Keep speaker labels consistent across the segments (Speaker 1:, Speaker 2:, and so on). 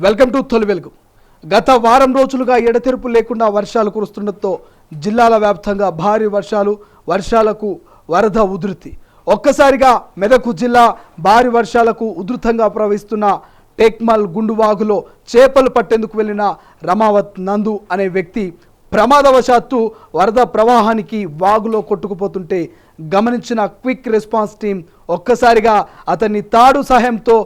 Speaker 1: Welcome to తొలి వెలుగు. గత వారం రోజులుగా ఎడతెరుపు లేకుండా వర్షాలు కురుస్తుండటంతో జిల్లాల వ్యాప్తంగా భారీ వర్షాలకు వరద ఉధృతి. ఒక్కసారిగా మెదక్ జిల్లా భారీ వర్షాలకు ఉధృతంగా ప్రవహిస్తున్న టేక్మల్ గుండువాగులో చేపలు పట్టేందుకు వెళ్లిన రమావత్ నందు అనే వ్యక్తి ప్రమాదవశాత్తు వరద ప్రవాహానికి వాగులో కొట్టుకుపోతుంటే గమనించిన క్విక్ రెస్పాన్స్ టీం ఒక్కసారిగా అతన్ని తాడు సహాయంతో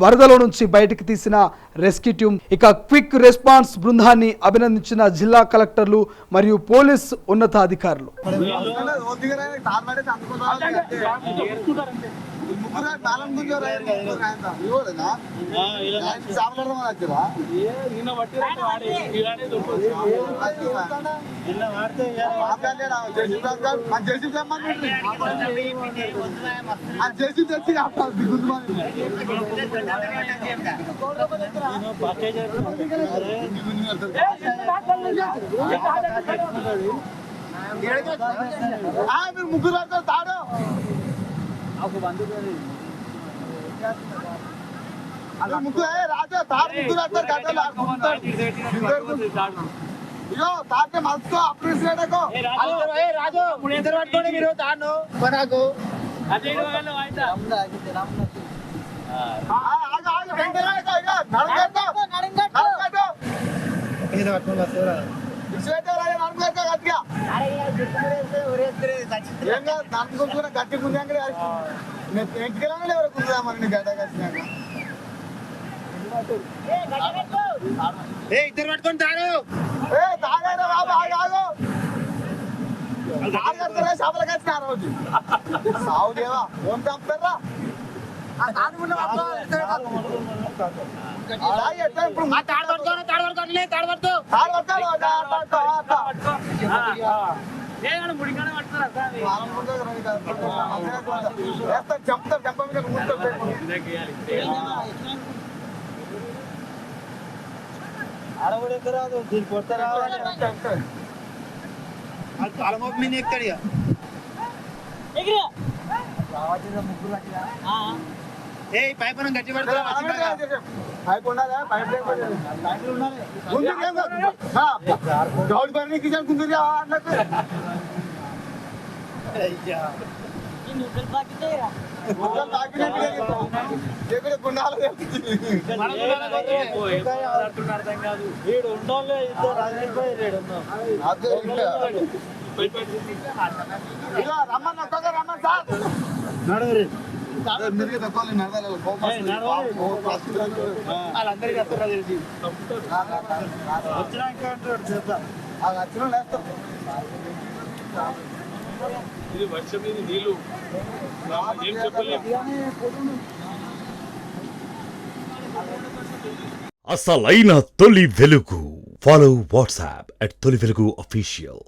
Speaker 1: వరదలో నుంచి బయటకు తీసిన రెస్క్యూ టీం ఇక క్విక్ రెస్పాన్స్ బృందాన్ని అభినందించిన జిల్లా కలెక్టర్లు మరియు పోలీస్ ఉన్నతాధికారులు.
Speaker 2: ముగ్గురు తాడు ముగ్గురు రాజా తాడు ముగ్గురు ఇగో తాటే మస్తు అప్రిసియేట్ రాజు ఇద్దరు పట్టుకోండి మీరు తాను కొనాకు గట్టి ఎంటికెళ్ళి ఎవరు కుందా మరి గడ్డ కట్టినాక ఇద్దరు పట్టుకొని తాడు తాగారా బాబు ఆగాగు చేపలు కట్టిన రోజు సాగు దేవా ఫోన్ చంపుతారా చంపుతారు చంప మీద ఆడబడేరాదు దీన్ని కొడతారా అలమోపు మీద ఎక్కడి పైప్ గట్టి పడతా పైప్ ఉండాలా పైప్ గౌడ్ పని కుందరు అన్నట్టు రమ్మన్ రమ్మన్ సార్ నడవరి వాళ్ళందరికీ
Speaker 3: ఇది వర్షం మీద నీళ్ళు ఏం చెప్పలేదు.
Speaker 4: అసలైన తొలి వెలుగు. ఫాలో వాట్సాప్ @తొలి వెలుగు official.